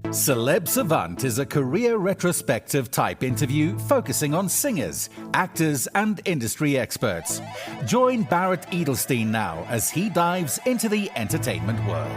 Celeb Savant is a career retrospective type interview focusing on singers, actors, and industry experts. Join Barrett Edelstein now as he dives into the entertainment world.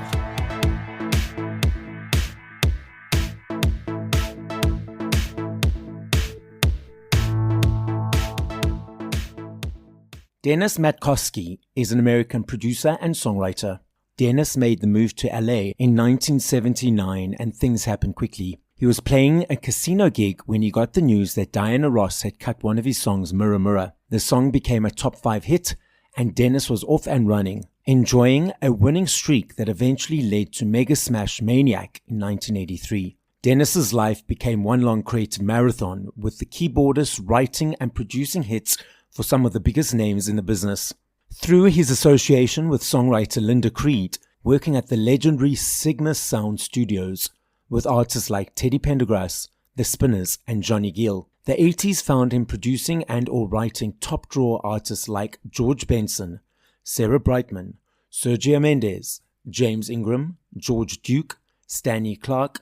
Dennis Matkosky is an American producer and songwriter. Dennis made the move to LA in 1979 and things happened quickly. He was playing a casino gig when he got the news that Diana Ross had cut one of his songs, Mirror Mirror. The song became a top 5 hit and Dennis was off and running, enjoying a winning streak that eventually led to mega smash Maniac in 1983. Dennis's life became one long creative marathon, with the keyboardist writing and producing hits for some of the biggest names in the business. Through his association with songwriter Linda Creed, working at the legendary Celeb Savant studios with artists like Teddy Pendergrass, The Spinners, and Johnny Gill, the 80s found him producing and or writing top drawer artists like George Benson, Sarah Brightman, Sergio Mendes, James Ingram, George Duke, Stanley Clarke,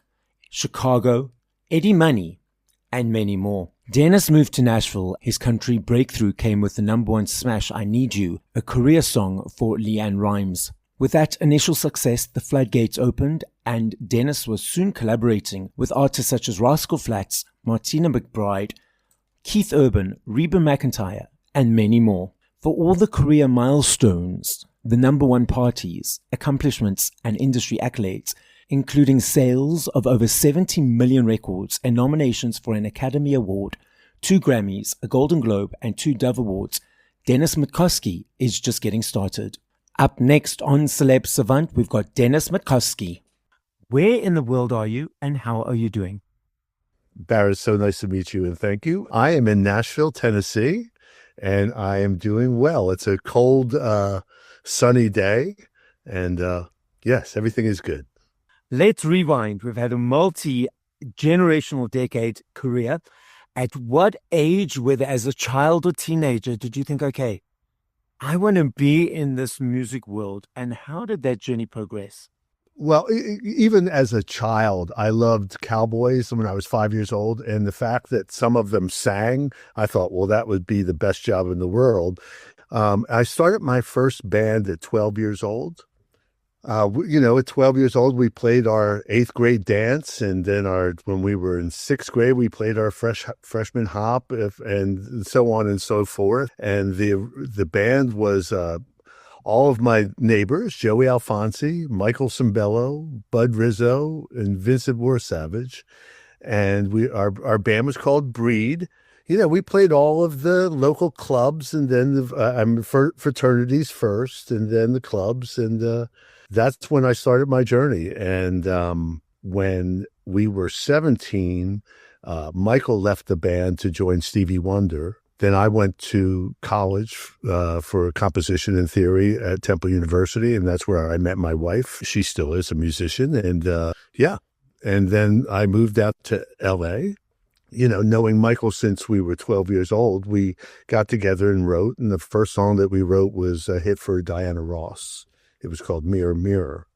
Chicago, Eddie Money, and many more. Dennis moved to Nashville. His country breakthrough came with the #1 smash I Need You, a career song for LeAnn Rimes. With that initial success, the floodgates opened and Dennis was soon collaborating with artists such as Rascal Flatts, Martina McBride, Keith Urban, Reba McEntire, and many more. For all the career milestones, the #1 parties, accomplishments, and industry accolades, including sales of over 70 million records and nominations for an Academy Award, 2 Grammys, a Golden Globe, and 2 Dove Awards, Dennis Matkosky is just getting started. Up next on Celeb Savant, we've got Dennis Matkosky. Where in the world are you and how are you doing? Barrett, so nice to meet you and thank you. I am in Nashville, Tennessee, and I am doing well. It's a cold, sunny day, and yes, everything is good. Let's rewind. We've had a multi-generational decade career. At what age, whether as a child or teenager, did you think, okay, I want to be in this music world? And how did that journey progress? Well, even as a child, I loved cowboys when I was 5 years old. And the fact that some of them sang, I thought, well, that would be the best job in the world. I started my first band at 12 years old. At 12 years old, we played our 8th grade dance. And then when we were in 6th grade, we played our freshman hop and so on and so forth. And the band was all of my neighbors, Joey Alfonsi, Michael Cimbello, Bud Rizzo, and Vincent Warsavage. And our band was called Breed. We played all of the local clubs and then fraternities first and then the clubs. And that's when I started my journey. And when we were 17, Michael left the band to join Stevie Wonder. Then I went to college for composition and theory at Temple University, and that's where I met my wife. She still is a musician, and And then I moved out to L.A., knowing Michael since we were 12 years old. We got together and wrote, and the first song that we wrote was a hit for Diana Ross. It was called Mirror, Mirror.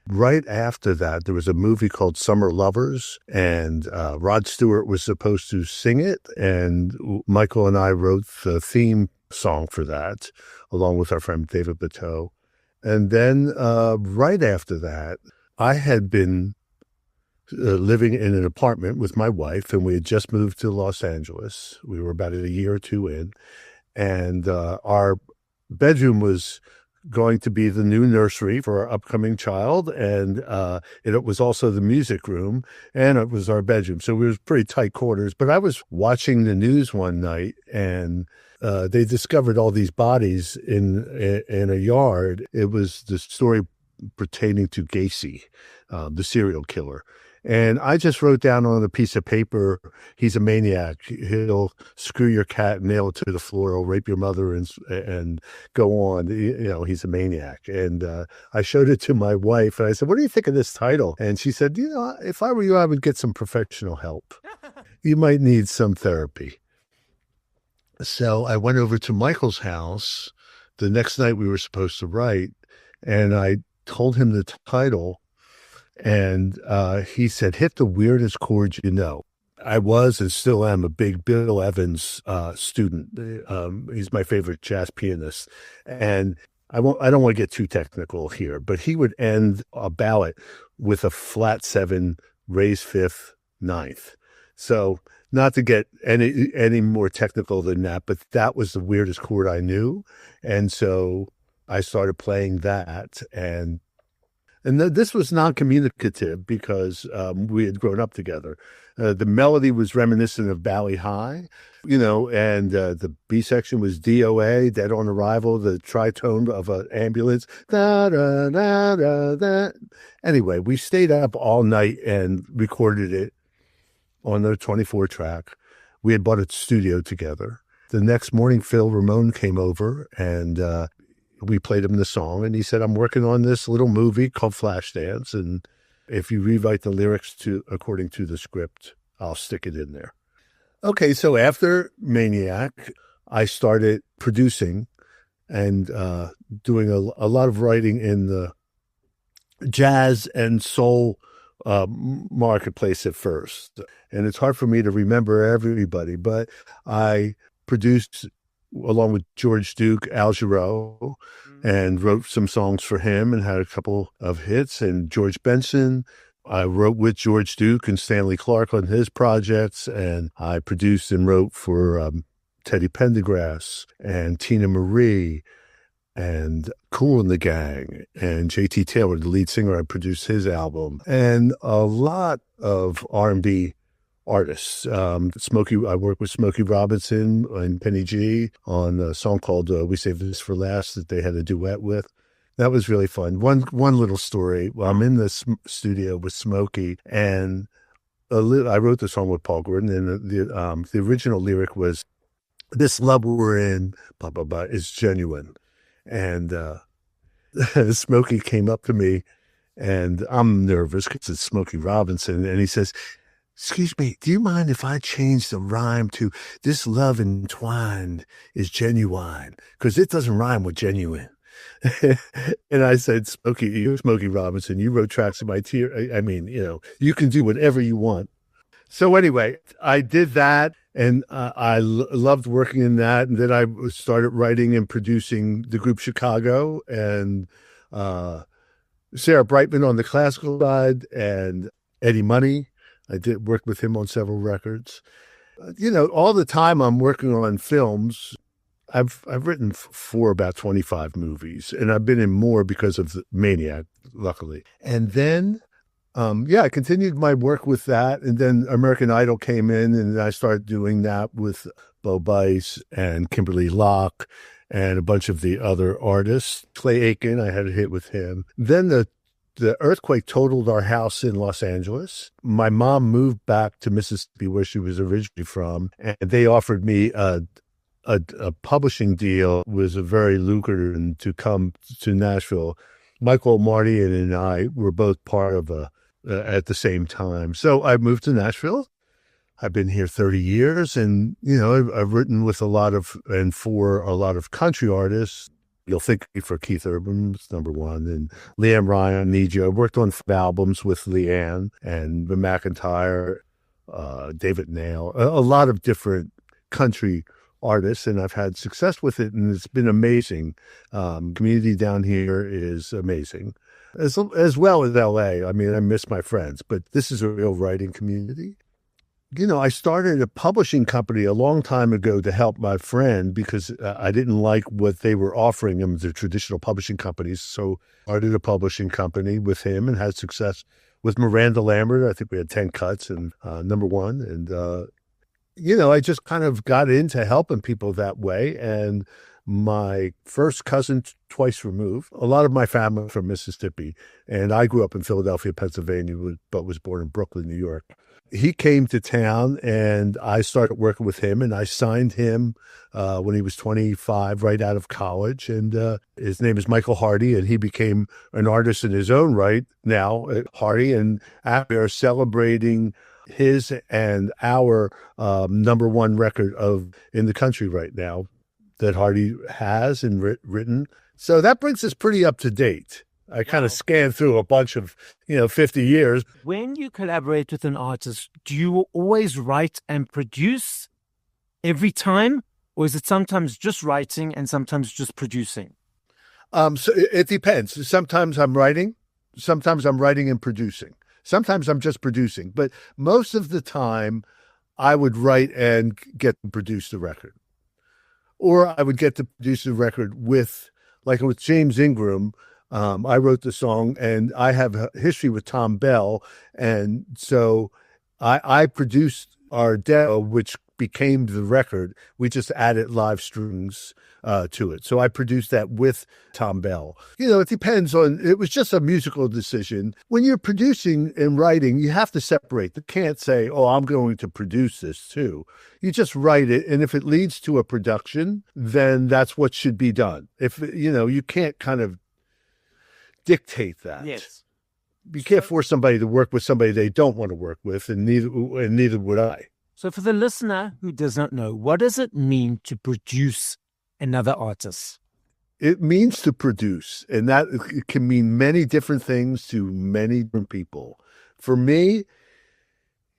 Right after that, there was a movie called Summer Lovers, and Rod Stewart was supposed to sing it, and Michael and I wrote the theme song for that, along with our friend David Bateau. And then right after that, I had been living in an apartment with my wife, and we had just moved to Los Angeles. We were about a year or two in, and our bedroom was going to be the new nursery for our upcoming child, and it was also the music room, and it was our bedroom. So we was pretty tight quarters. But I was watching the news one night, and they discovered all these bodies in a yard. It was the story pertaining to Gacy, the serial killer. And I just wrote down on a piece of paper, he's a maniac. He'll screw your cat, nail it to the floor, he'll rape your mother and go on. He's a maniac. And I showed it to my wife and I said, what do you think of this title? And she said, if I were you, I would get some professional help. You might need some therapy. So I went over to Michael's house the next night we were supposed to write, and I told him the title. And he said, hit the weirdest chords you know. I was and still am a big Bill Evans student. He's my favorite jazz pianist. And I don't want to get too technical here, but he would end a ballad with a flat 7, raised 5th, 9th. So not to get any more technical than that, but that was the weirdest chord I knew. And so I started playing that. And this was non-communicative because we had grown up together. The melody was reminiscent of Bally High, and the B section was DOA, Dead on Arrival, the tritone of an ambulance. Da, da, da, da, da. Anyway, we stayed up all night and recorded it on the 24 track. We had bought a studio together. The next morning, Phil Ramone came over and we played him the song, and he said, I'm working on this little movie called Flashdance, and if you rewrite the lyrics according to the script, I'll stick it in there. Okay, so after Maniac, I started producing and doing a lot of writing in the jazz and soul marketplace at first. And it's hard for me to remember everybody, but I produced along with George Duke, Al Jarreau, and wrote some songs for him and had a couple of hits. And George Benson, I wrote with George Duke and Stanley Clarke on his projects, and I produced and wrote for Teddy Pendergrass and Tina Marie and Kool and the Gang and J.T. Taylor, the lead singer. I produced his album, and a lot of R&B artists. I worked with Smokey Robinson and Penny G on a song called We Saved This for Last that they had a duet with. That was really fun. One little story. Well, I'm in the studio with Smokey, and I wrote the song with Paul Gordon, and the original lyric was, "This love we're in, blah, blah, blah, is genuine." And Smokey came up to me, and I'm nervous because it's Smokey Robinson, and he says, "Excuse me, do you mind if I change the rhyme to this love entwined is genuine? Because it doesn't rhyme with genuine." And I said, "Smokey, you're Smokey Robinson. You wrote tracks in my tear. I mean, you can do whatever you want." So anyway, I did that, and I loved working in that. And then I started writing and producing the group Chicago and Sarah Brightman on the classical side and Eddie Money. I did work with him on several records. All the time I'm working on films. I've written for about 25 movies, and I've been in more because of Maniac, luckily. And then, I continued my work with that. And then American Idol came in, and I started doing that with Bo Bice and Kimberly Locke and a bunch of the other artists. Clay Aiken, I had a hit with him. Then the earthquake totaled our house in Los Angeles. My mom moved back to Mississippi, where she was originally from, and they offered me a publishing deal. It was a very lucrative to come to Nashville. Michael Mardian and I were both part of at the same time. So I moved to Nashville. I've been here 30 years, and I've written with and for a lot of country artists. You'll Think Me for Keith Urban, it's number one, and LeAnn Rimes, Need You. I worked on albums with LeAnn and McIntyre, David Nail, a lot of different country artists, and I've had success with it, and it's been amazing. Community down here is amazing, as well as LA. I mean, I miss my friends, but this is a real writing community. I started a publishing company a long time ago to help my friend because I didn't like what they were offering him, the traditional publishing companies. So I started a publishing company with him and had success with Miranda Lambert. I think we had 10 cuts and number one. And, I just kind of got into helping people that way. And my first cousin, twice removed, a lot of my family from Mississippi. And I grew up in Philadelphia, Pennsylvania, but was born in Brooklyn, New York. He came to town, and I started working with him, and I signed him when he was 25, right out of college. And his name is Michael Hardy, and he became an artist in his own right now at Hardy. And we are celebrating his and our number one record in the country right now that Hardy has and written. So that brings us pretty up to date. I kind of scanned through a bunch of, 50 years. When you collaborate with an artist, do you always write and produce every time? Or is it sometimes just writing and sometimes just producing? So it depends. Sometimes I'm writing and producing. Sometimes I'm just producing. But most of the time, I would write and get to produce the record. Or I would get to produce the record with James Ingram. I wrote the song, and I have a history with Tom Bell. And so I produced our demo, which became the record. We just added live strings to it. So I produced that with Tom Bell. It depends on, it was just a musical decision. When you're producing and writing, you have to separate. You can't say, oh, I'm going to produce this too. You just write it. And if it leads to a production, then that's what should be done. If, you can't kind of dictate that. Yes. You can't force somebody to work with somebody they don't want to work with, and neither would I. So for the listener who does not know, what does it mean to produce another artist? It means to produce, and that it can mean many different things to many different people. For me,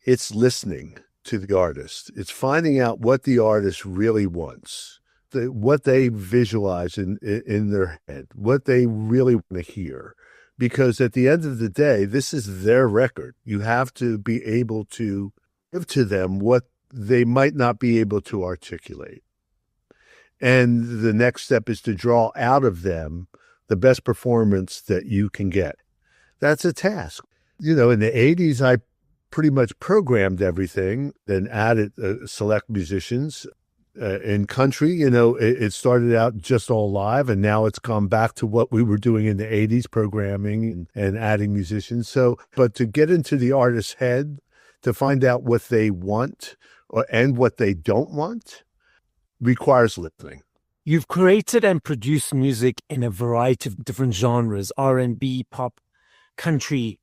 it's listening to the artist. It's finding out what the artist really wants, what they visualize in their head, what they really want to hear. Because at the end of the day, this is their record. You have to be able to give to them what they might not be able to articulate. And the next step is to draw out of them the best performance that you can get. That's a task. In the 80s, I pretty much programmed everything, then added select musicians. In country, it started out just all live, and now it's gone back to what we were doing in the 80s, programming and adding musicians. But to get into the artist's head, to find out what they want and what they don't want, requires listening. You've created and produced music in a variety of different genres, R&B, pop, country.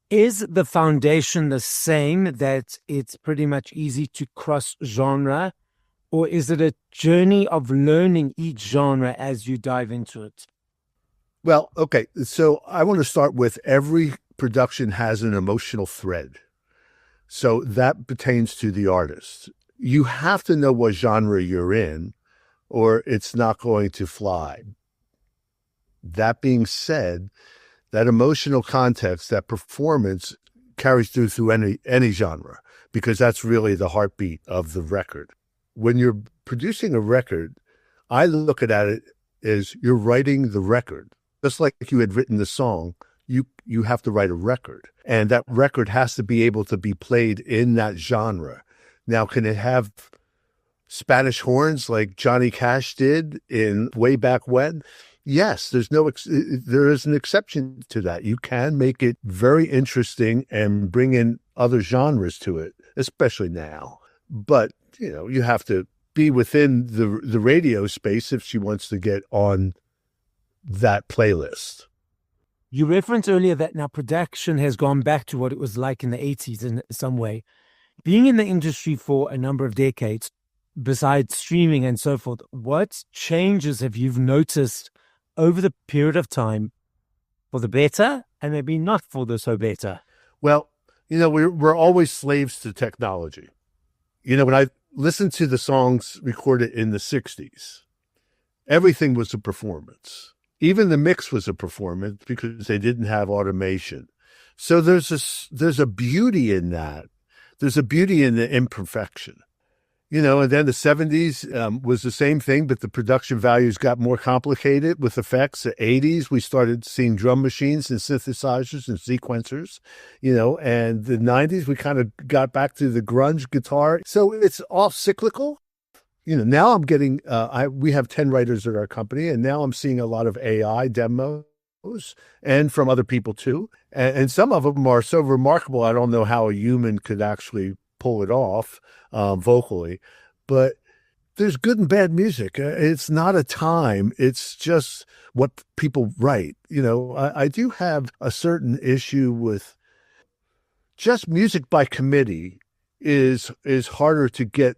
Is the foundation the same, that it's pretty much easy to cross genre? Or is it a journey of learning each genre as you dive into it? Well, okay. So I want to start with every production has an emotional thread. So that pertains to the artist. You have to know what genre you're in, or it's not going to fly. That being said, that emotional context, that performance carries through any genre, because that's really the heartbeat of the record. When you're producing a record, I look at it as you're writing the record. Just like you had written the song, you have to write a record. And that record has to be able to be played in that genre. Now, can it have Spanish horns like Johnny Cash did in way back when? Yes, there is an exception to that. You can make it very interesting and bring in other genres to it, especially now. But you have to be within the radio space if she wants to get on that playlist. You referenced earlier that now production has gone back to what it was like in the 80s in some way. Being in the industry for a number of decades, besides streaming and so forth, what changes have you noticed over the period of time for the better and maybe not for the so better? Well, we're always slaves to technology. When I listened to the songs recorded in the 60s, everything was a performance. Even the mix was a performance because they didn't have automation. So there's a beauty in that. There's a beauty in the imperfection. And then the 70s was the same thing, but the production values got more complicated with effects. The 80s, we started seeing drum machines and synthesizers and sequencers, and the 90s, we kind of got back to the grunge guitar. So it's all cyclical. Now I'm getting, we have 10 writers at our company, and now I'm seeing a lot of AI demos and from other people too. And some of them are so remarkable, I don't know how a human could actually pull it off vocally, but there's good and bad music. It's not a time. It's just what people write. I do have a certain issue with just music by committee is harder to get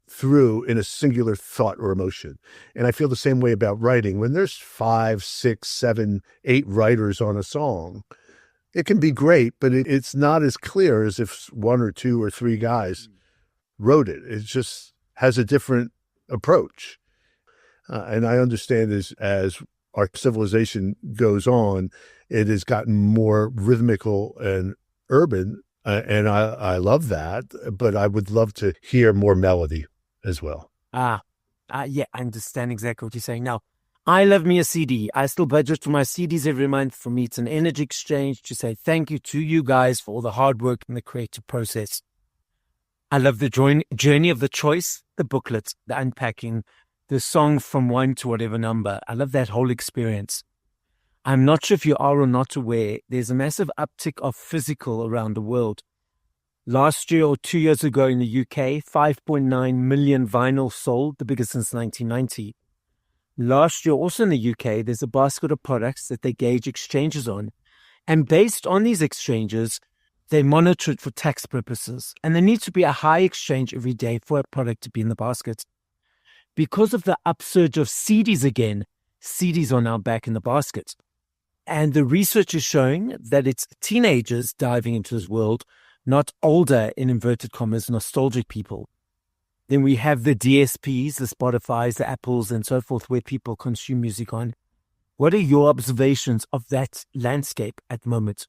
through in a singular thought or emotion. And I feel the same way about writing. When there's 5, 6, 7, 8 writers on a song, it can be great, but it's not as clear as if 1 or 2 or 3 guys wrote it. It just has a different approach. And I understand as our civilization goes on, it has gotten more rhythmical and urban, and I love that, but I would love to hear more melody as well. Yeah, I understand exactly what you're saying. Now, I love me a CD. I still budget for my CDs every month. For me, it's an energy exchange to say thank you to you guys for all the hard work in the creative process. I love the journey of the choice, the booklet, the unpacking, the song from 1 to whatever number. I love that whole experience. I'm not sure if you are or not aware, there's a massive uptick of physical around the world. Last year or 2 years ago in the UK, 5.9 million vinyl sold, the biggest since 1990. Last year, also in the UK, there's a basket of products that they gauge exchanges on. And based on these exchanges, they monitor it for tax purposes. And there needs to be a high exchange every day for a product to be in the basket. Because of the upsurge of CDs again, CDs are now back in the basket. And the research is showing that it's teenagers diving into this world, not older, in inverted commas, nostalgic people. Then we have the DSPs, the Spotifys, the Apples, and so forth, where people consume music on. What are your observations of that landscape at the moment?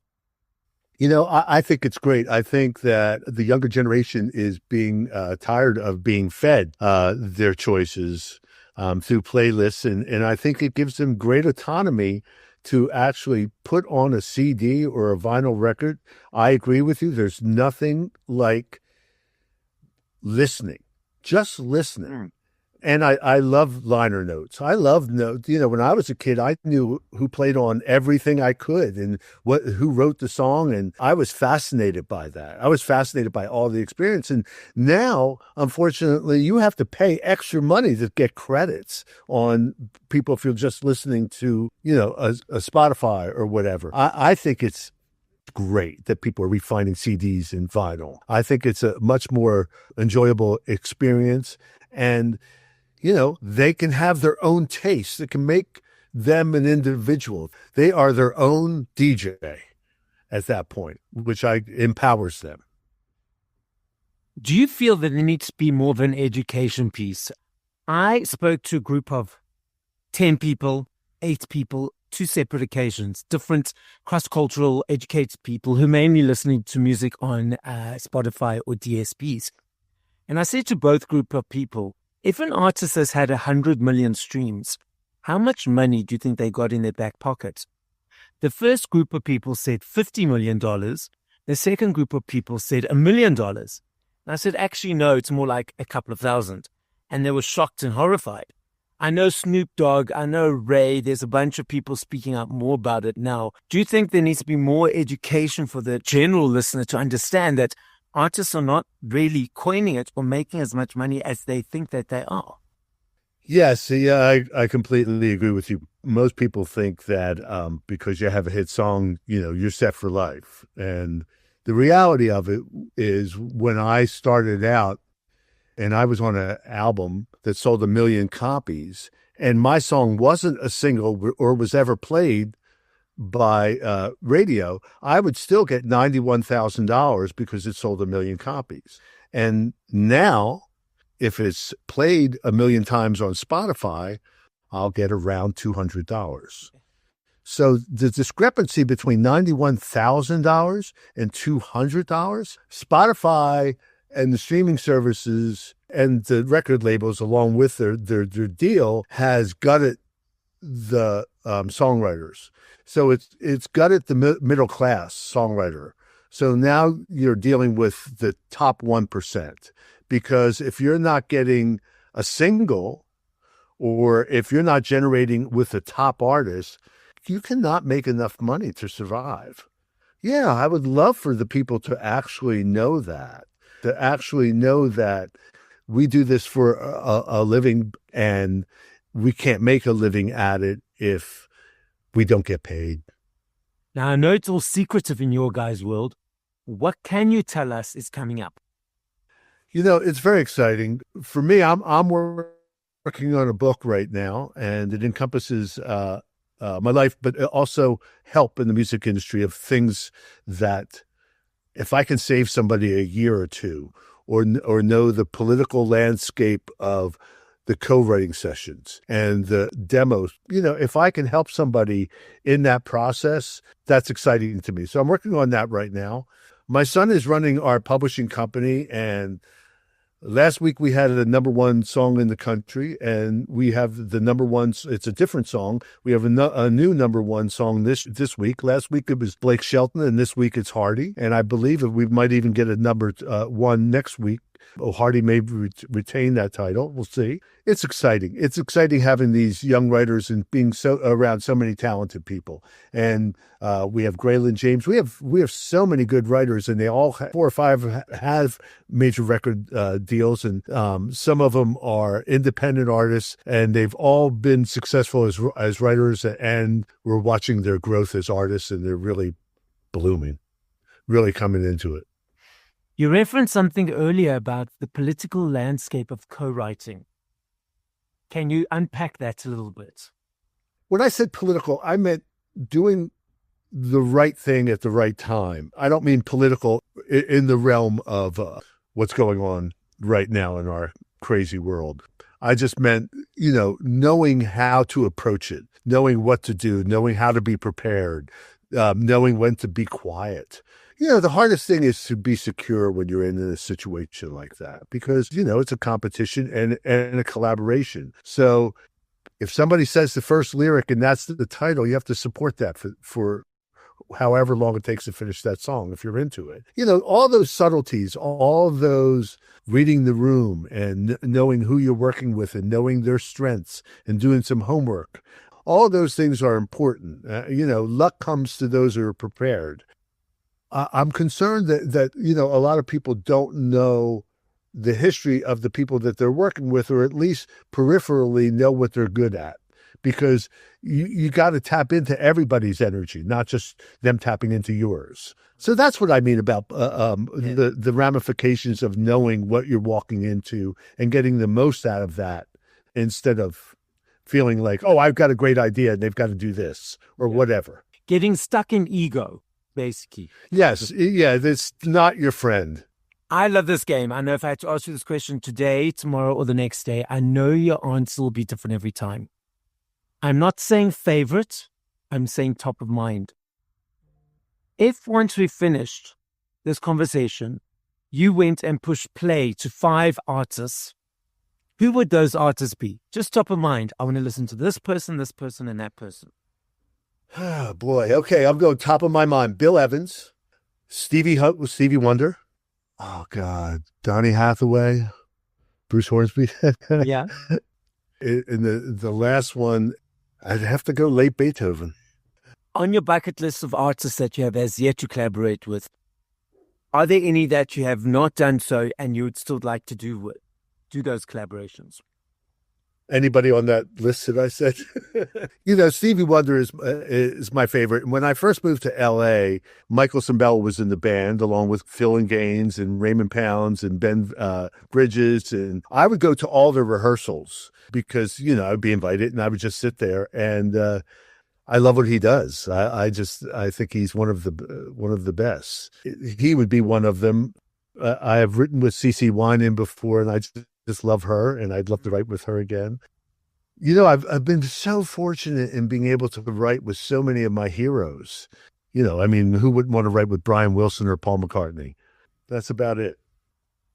I think it's great. I think that the younger generation is being tired of being fed their choices through playlists. And I think it gives them great autonomy to actually put on a CD or a vinyl record. I agree with you. There's nothing like listening, just listening. And I love liner notes. I love notes. When I was a kid, I knew who played on everything I could and who wrote the song. And I was fascinated by that. I was fascinated by all the experience. And now, unfortunately, you have to pay extra money to get credits on people if you're just listening to, a Spotify or whatever. I think it's great that people are refining CDs and vinyl. I think it's a much more enjoyable experience. And they can have their own taste. It can make them an individual. They are their own DJ at that point, which empowers them. Do you feel that there needs to be more of an education piece? I spoke to a group of 10 people, 8 people, 2 separate occasions, different cross-cultural educated people who mainly listening to music on Spotify or DSPs. And I said to both group of people, if an artist has had 100 million streams, how much money do you think they got in their back pocket? The first group of people said $50 million. The second group of people said $1 million. And I said, actually, no, it's more like a couple of thousand. And they were shocked and horrified. I know Snoop Dogg, I know Ray, there's a bunch of people speaking out more about it now. Do you think there needs to be more education for the general listener to understand that artists are not really coining it or making as much money as they think that they are? Yes, yeah, I completely agree with you. Most people think that because you have a hit song, you're set for life. And the reality of it is when I started out and I was on an album that sold 1 million copies and my song wasn't a single or was ever played by radio, I would still get $91,000 because it sold 1 million copies. And now, if it's played 1 million times on Spotify, I'll get around $200. So the discrepancy between $91,000 and $200, Spotify and the streaming services and the record labels, along with their deal, has gutted the songwriters. So it's gutted the middle class songwriter. So now you're dealing with the top 1%, because if you're not getting a single or if you're not generating with the top artist, you cannot make enough money to survive. Yeah, I would love for the people to actually know that, we do this for a living and we can't make a living at it if we don't get paid. Now, I know it's all secretive in your guys' world. What can you tell us is coming up? It's very exciting. For me, I'm working on a book right now, and it encompasses my life, but also help in the music industry of things that if I can save somebody a year or two, or know the political landscape of the co-writing sessions and the demos, if I can help somebody in that process, that's exciting to me. So I'm working on that right now. My son is running our publishing company, and last week we had the number one song in the country, and we have the number one. It's a different song. We have a new number one song this week. Last week it was Blake Shelton, and this week it's Hardy. And I believe that we might even get a number one next week. Oh, Hardy may retain that title. We'll see. It's exciting. It's exciting having these young writers and being around so many talented people. And we have Graylin James. We have so many good writers, and they all 4 or 5 have major record deals, and some of them are independent artists, and they've all been successful as writers. And we're watching their growth as artists, and they're really blooming, really coming into it. You referenced something earlier about the political landscape of co-writing. Can you unpack that a little bit? When I said political, I meant doing the right thing at the right time. I don't mean political in the realm of what's going on right now in our crazy world. I just meant, knowing how to approach it, knowing what to do, knowing how to be prepared, knowing when to be quiet. The hardest thing is to be secure when you're in a situation like that, because, it's a competition and a collaboration. So if somebody says the first lyric and that's the title, you have to support that for however long it takes to finish that song, if you're into it. All those subtleties, all those reading the room and knowing who you're working with and knowing their strengths and doing some homework. All those things are important. Luck comes to those who are prepared. I'm concerned that a lot of people don't know the history of the people that they're working with, or at least peripherally know what they're good at, because you got to tap into everybody's energy, not just them tapping into yours. So that's what I mean about the ramifications of knowing what you're walking into and getting the most out of that, instead of feeling like, oh, I've got a great idea and they've got to do this or whatever. Getting stuck in ego, basically. Yes. Yeah. That's not your friend. I love this game. I know if I had to ask you this question today, tomorrow, or the next day, I know your answer will be different every time. I'm not saying favorite. I'm saying top of mind. If once we finished this conversation, you went and pushed play to 5 artists, who would those artists be? Just top of mind. I want to listen to this person, and that person. Oh, boy. Okay, I'm going top of my mind. Bill Evans, Stevie Wonder. Oh, God. Donny Hathaway, Bruce Hornsby. Yeah. And the last one, I'd have to go late Beethoven. On your bucket list of artists that you have as yet to collaborate with, are there any that you have not done so and you would still like to do those collaborations? Anybody on that list that I said? Stevie Wonder is my favorite. And when I first moved to L.A., Michael Sembello was in the band, along with Phil and Gaines and Raymond Pounds and Ben Bridges. And I would go to all the rehearsals because, I'd be invited and I would just sit there. And I love what he does. I think he's one of the best. He would be one of them. I have written with CeCe Winans before, and I just love her, and I'd love to write with her again. I've been so fortunate in being able to write with so many of my heroes. Who wouldn't want to write with Brian Wilson or Paul McCartney? That's about it.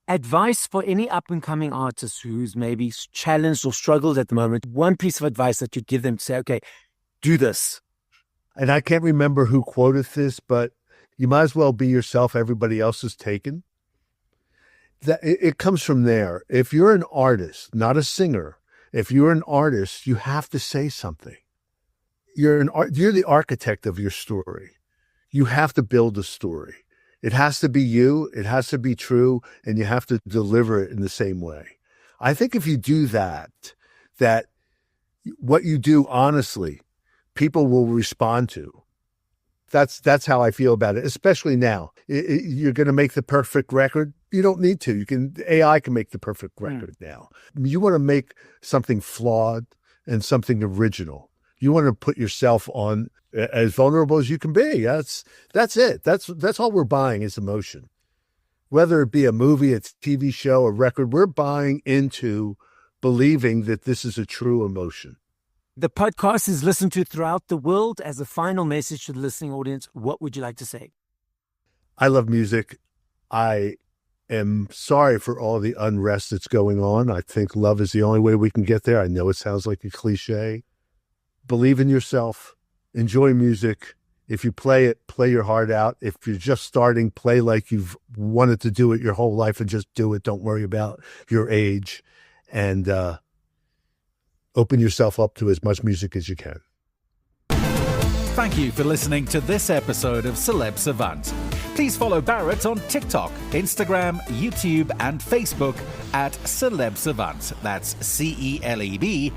Advice for any up-and-coming artist who's maybe challenged or struggled at the moment. One piece of advice that you'd give them to say, okay, do this. And I can't remember who quoted this, but you might as well be yourself. Everybody else is taken. It comes from there. If you're an artist, not a singer, if you're an artist, you have to say something. You're the architect of your story. You have to build a story. It has to be you. It has to be true, and you have to deliver it in the same way. I think if you do that what you do honestly, people will respond to. That's how I feel about it, especially now. You're going to make the perfect record. You don't need to. AI can make the perfect record now. You want to make something flawed and something original. You want to put yourself on as vulnerable as you can be. That's it. That's all we're buying is emotion. Whether it be a movie, a TV show, a record, we're buying into believing that this is a true emotion. The podcast is listened to throughout the world. As a final message to the listening audience, what would you like to say? I love music. I am sorry for all the unrest that's going on. I think love is the only way we can get there. I know it sounds like a cliche. Believe in yourself. Enjoy music. If you play it, play your heart out. If you're just starting, play like you've wanted to do it your whole life and just do it. Don't worry about your age. And open yourself up to as much music as you can. Thank you for listening to this episode of Celeb Savant. Please follow Barrett on TikTok, Instagram, YouTube, and Facebook at Celeb Savant. That's CelebSavant.